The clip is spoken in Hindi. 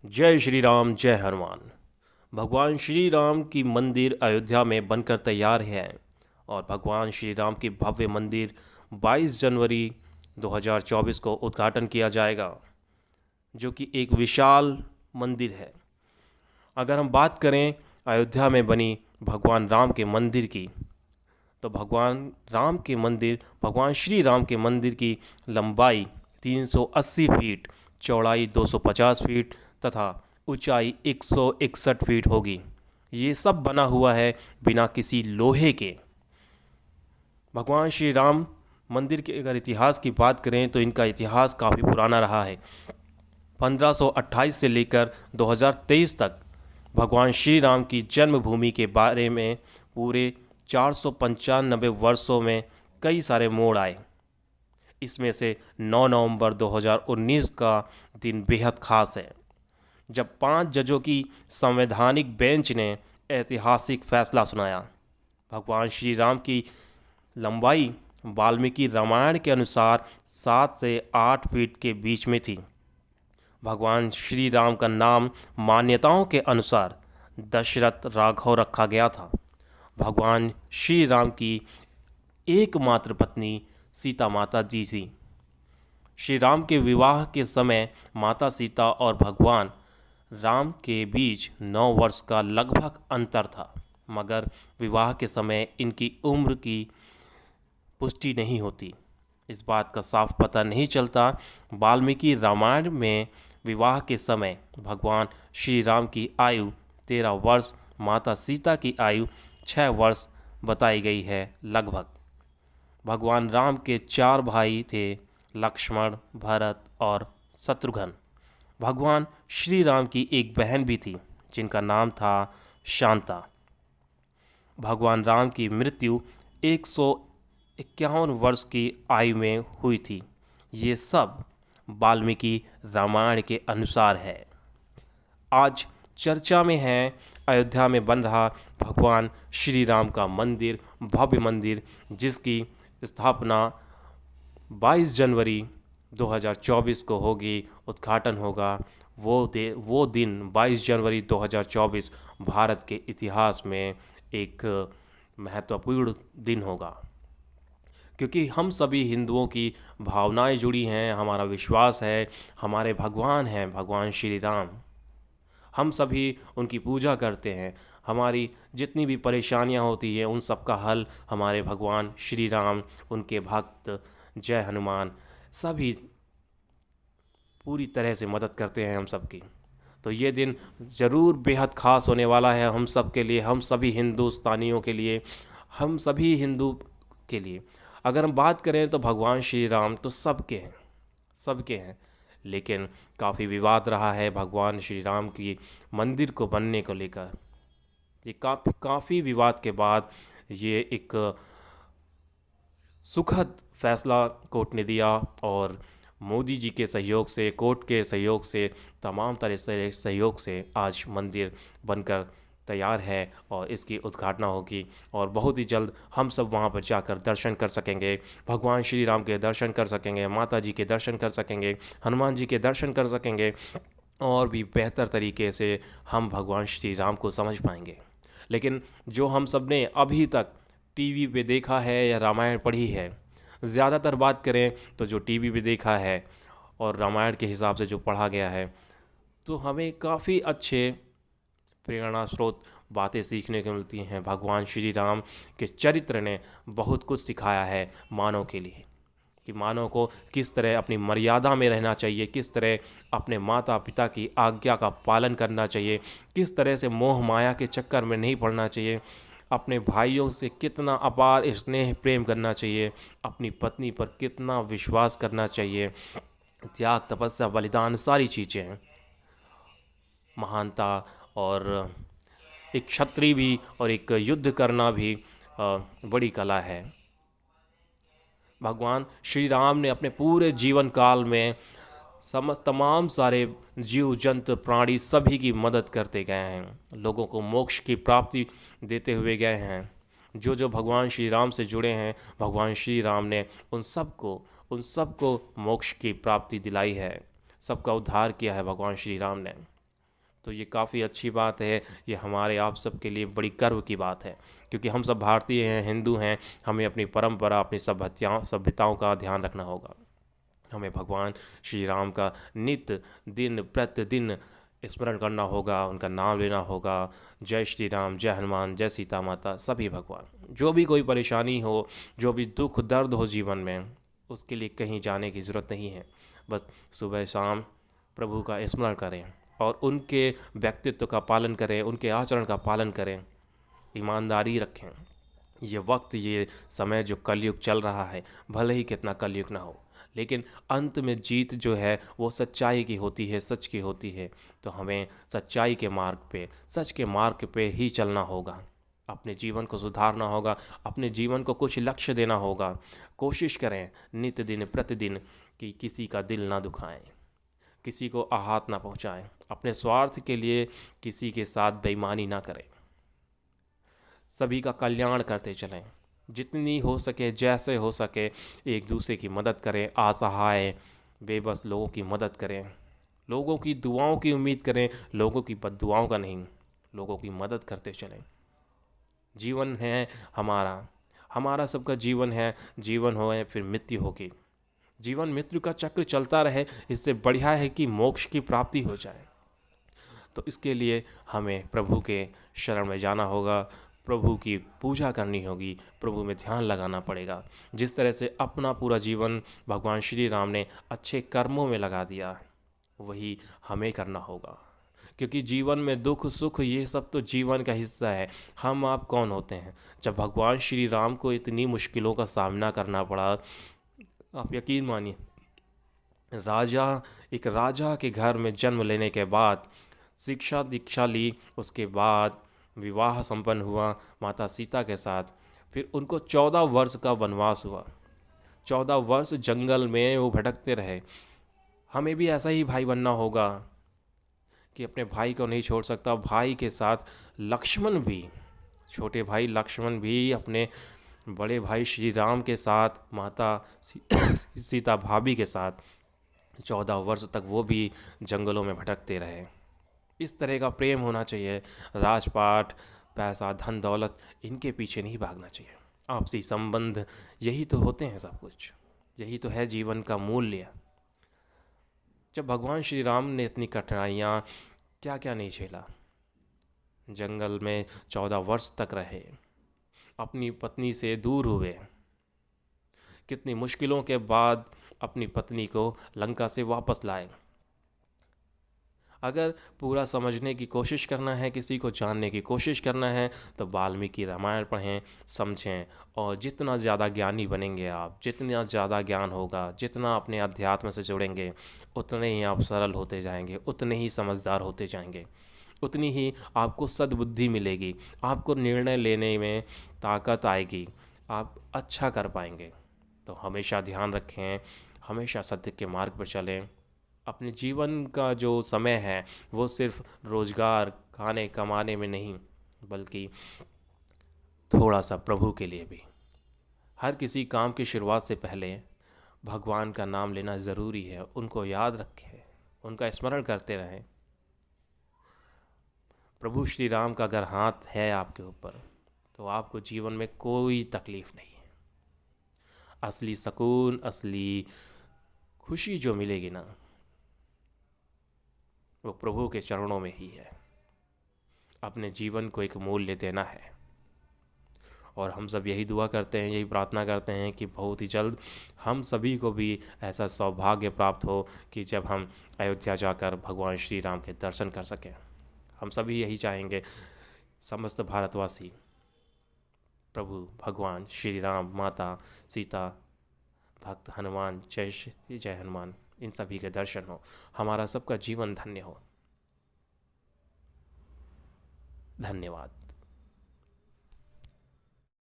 जय श्री राम, जय हनुमान। भगवान श्री राम की मंदिर अयोध्या में बनकर तैयार है और भगवान श्री राम की भव्य मंदिर 22 जनवरी 2024 को उद्घाटन किया जाएगा, जो कि एक विशाल मंदिर है। अगर हम बात करें अयोध्या में बनी भगवान राम के मंदिर की, तो भगवान श्री राम के मंदिर की लंबाई 380 फीट, चौड़ाई 250 फीट तथा ऊंचाई 161 फीट होगी। ये सब बना हुआ है बिना किसी लोहे के। भगवान श्री राम मंदिर के अगर इतिहास की बात करें तो इनका इतिहास काफ़ी पुराना रहा है। 1528 से लेकर 2023 तक भगवान श्री राम की जन्मभूमि के बारे में पूरे 495 वर्षों में कई सारे मोड़ आए। इसमें से 9 नवंबर 2019 का दिन बेहद खास है, जब 5 जजों की संवैधानिक बेंच ने ऐतिहासिक फैसला सुनाया। भगवान श्री राम की लंबाई वाल्मीकि रामायण के अनुसार 7 से 8 फीट के बीच में थी। भगवान श्री राम का नाम मान्यताओं के अनुसार दशरथ राघव रखा गया था। भगवान श्री राम की एकमात्र पत्नी सीता माता जी थी। श्री राम के विवाह के समय माता सीता और भगवान राम के बीच 9 वर्ष का लगभग अंतर था, मगर विवाह के समय इनकी उम्र की पुष्टि नहीं होती। इस बात का साफ पता नहीं चलता। वाल्मीकि रामायण में विवाह के समय भगवान श्री राम की आयु 13 वर्ष, माता सीता की आयु 6 वर्ष बताई गई है लगभग। भगवान राम के 4 भाई थे, लक्ष्मण, भरत और शत्रुघ्न। भगवान श्री राम की एक बहन भी थी जिनका नाम था शांता। भगवान राम की मृत्यु 151 वर्ष की आयु में हुई थी। ये सब वाल्मीकि रामायण के अनुसार है। आज चर्चा में है अयोध्या में बन रहा भगवान श्री राम का मंदिर, भव्य मंदिर, जिसकी स्थापना 22 जनवरी 2024 को होगी, उद्घाटन होगा। वो दिन 22 जनवरी 2024 भारत के इतिहास में एक महत्वपूर्ण दिन होगा, क्योंकि हम सभी हिंदुओं की भावनाएं जुड़ी हैं। हमारा विश्वास है, हमारे भगवान हैं भगवान श्री राम। हम सभी उनकी पूजा करते हैं। हमारी जितनी भी परेशानियां होती हैं उन सब का हल हमारे भगवान श्री राम, उनके भक्त जय हनुमान सभी पूरी तरह से मदद करते हैं हम सबकी। तो ये दिन ज़रूर बेहद ख़ास होने वाला है हम सब के लिए, हम सभी हिंदुस्तानियों के लिए, हम सभी हिंदू के लिए। अगर हम बात करें तो भगवान श्री राम तो सबके हैं, लेकिन काफ़ी विवाद रहा है भगवान श्री राम की मंदिर को बनने को लेकर। ये काफ़ी विवाद के बाद ये एक सुखद फैसला कोर्ट ने दिया और मोदी जी के सहयोग से, कोर्ट के सहयोग से, तमाम तरह से सहयोग से आज मंदिर बनकर तैयार है और इसकी उद्घाटन होगी और बहुत ही जल्द हम सब वहां पर जाकर दर्शन कर सकेंगे। भगवान श्री राम के दर्शन कर सकेंगे, माता जी के दर्शन कर सकेंगे, हनुमान जी के दर्शन कर सकेंगे और भी बेहतर तरीके से हम भगवान श्री राम को समझ पाएंगे। लेकिन जो हम सब ने अभी तक टीवी पे देखा है या रामायण पढ़ी है, ज़्यादातर बात करें तो जो टीवी पे देखा है और रामायण के हिसाब से जो पढ़ा गया है, तो हमें काफ़ी अच्छे प्रेरणा स्रोत बातें सीखने को मिलती हैं। भगवान श्री राम के चरित्र ने बहुत कुछ सिखाया है मानव के लिए, कि मानव को किस तरह अपनी मर्यादा में रहना चाहिए, किस तरह अपने माता पिता की आज्ञा का पालन करना चाहिए, किस तरह से मोह माया के चक्कर में नहीं पड़ना चाहिए, अपने भाइयों से कितना अपार स्नेह प्रेम करना चाहिए, अपनी पत्नी पर कितना विश्वास करना चाहिए, त्याग, तपस्या, बलिदान, सारी चीज़ें हैं। महानता और एक क्षत्रिय भी और एक युद्ध करना भी बड़ी कला है। भगवान श्री राम ने अपने पूरे जीवन काल में तमाम सारे जीव जंतु प्राणी सभी की मदद करते गए हैं, लोगों को मोक्ष की प्राप्ति देते हुए गए हैं। जो जो भगवान श्री राम से जुड़े हैं, भगवान श्री राम ने उन सबको मोक्ष की प्राप्ति दिलाई है, सबका उद्धार किया है भगवान श्री राम ने। तो ये काफ़ी अच्छी बात है, ये हमारे आप सब के लिए बड़ी गर्व की बात है, क्योंकि हम सब भारतीय हैं, हिंदू हैं। हमें अपनी परंपरा, अपनी सभ्यताओं का ध्यान रखना होगा। हमें भगवान श्री राम का नित्य दिन प्रतिदिन स्मरण करना होगा, उनका नाम लेना होगा। जय श्री राम, जय हनुमान, जय सीता माता, सभी भगवान। जो भी कोई परेशानी हो, जो भी दुख दर्द हो जीवन में, उसके लिए कहीं जाने की ज़रूरत नहीं है। बस सुबह शाम प्रभु का स्मरण करें और उनके व्यक्तित्व का पालन करें, उनके आचरण का पालन करें, ईमानदारी रखें। ये वक्त, ये समय जो कलयुग चल रहा है, भले ही कितना कलयुग ना हो, लेकिन अंत में जीत जो है वो सच्चाई की होती है, सच की होती है। तो हमें सच्चाई के मार्ग पे, सच के मार्ग पे ही चलना होगा। अपने जीवन को सुधारना होगा, अपने जीवन को कुछ लक्ष्य देना होगा। कोशिश करें नित्य दिन प्रतिदिन कि किसी का दिल ना दुखाएं, किसी को आहत ना पहुंचाएं, अपने स्वार्थ के लिए किसी के साथ बेईमानी ना करें, सभी का कल्याण करते चलें। जितनी हो सके, जैसे हो सके, एक दूसरे की मदद करें, असहाय बेबस लोगों की मदद करें, लोगों की दुआओं की उम्मीद करें, लोगों की बद्दुआओं का नहीं, लोगों की मदद करते चलें। जीवन है हमारा, हमारा सबका जीवन है, जीवन हो या फिर मृत्यु होगी, जीवन मृत्यु का चक्र चलता रहे, इससे बढ़िया है कि मोक्ष की प्राप्ति हो जाए। तो इसके लिए हमें प्रभु के शरण में जाना होगा, प्रभु की पूजा करनी होगी, प्रभु में ध्यान लगाना पड़ेगा। जिस तरह से अपना पूरा जीवन भगवान श्री राम ने अच्छे कर्मों में लगा दिया, वही हमें करना होगा। क्योंकि जीवन में दुख सुख ये सब तो जीवन का हिस्सा है। हम आप कौन होते हैं? जब भगवान श्री राम को इतनी मुश्किलों का सामना करना पड़ा, आप यकीन मानिए, एक राजा के घर में जन्म लेने के बाद, शिक्षा दीक्षा ली, उसके बाद विवाह संपन्न हुआ माता सीता के साथ। फिर उनको 14 वर्ष का वनवास हुआ, 14 वर्ष जंगल में वो भटकते रहे। हमें भी ऐसा ही भाई बनना होगा कि अपने भाई को नहीं छोड़ सकता। भाई के साथ लक्ष्मण भी, छोटे भाई लक्ष्मण भी अपने बड़े भाई श्री राम के साथ, माता सीता भाभी के साथ 14 वर्ष तक वो भी जंगलों में भटकते रहे। इस तरह का प्रेम होना चाहिए। राजपाट, पैसा, धन दौलत, इनके पीछे नहीं भागना चाहिए। आपसी संबंध, यही तो होते हैं सब कुछ, यही तो है जीवन का मूल्य। जब भगवान श्री राम ने इतनी कठिनाइयाँ क्या क्या नहीं झेला, जंगल में 14 वर्ष तक रहे, अपनी पत्नी से दूर हुए, कितनी मुश्किलों के बाद अपनी पत्नी को लंका से वापस लाए। अगर पूरा समझने की कोशिश करना है, किसी को जानने की कोशिश करना है, तो वाल्मीकि रामायण पढ़ें, समझें। और जितना ज़्यादा ज्ञानी बनेंगे आप, जितना ज़्यादा ज्ञान होगा, जितना अपने अध्यात्म से जुड़ेंगे, उतने ही आप सरल होते जाएंगे, उतने ही समझदार होते जाएंगे, उतनी ही आपको सद्बुद्धि मिलेगी, आपको निर्णय लेने में ताकत आएगी, आप अच्छा कर पाएंगे। तो हमेशा ध्यान रखें, हमेशा सत्य के मार्ग पर चलें। अपने जीवन का जो समय है वो सिर्फ रोज़गार, खाने कमाने में नहीं, बल्कि थोड़ा सा प्रभु के लिए भी। हर किसी काम की शुरुआत से पहले भगवान का नाम लेना ज़रूरी है। उनको याद रखें, उनका स्मरण करते रहें। प्रभु श्री राम का अगर हाथ है आपके ऊपर, तो आपको जीवन में कोई तकलीफ़ नहीं है। असली सुकून, असली खुशी जो मिलेगी ना, वो प्रभु के चरणों में ही है। अपने जीवन को एक मूल्य देना है। और हम सब यही दुआ करते हैं, यही प्रार्थना करते हैं कि बहुत ही जल्द हम सभी को भी ऐसा सौभाग्य प्राप्त हो कि जब हम अयोध्या जाकर भगवान श्री राम के दर्शन कर सकें। हम सभी यही चाहेंगे, समस्त भारतवासी। प्रभु भगवान श्री राम, माता सीता, भक्त हनुमान, जय श्री जय हनुमान, इन सभी के दर्शन हो, हमारा सबका जीवन धन्य हो। धन्यवाद।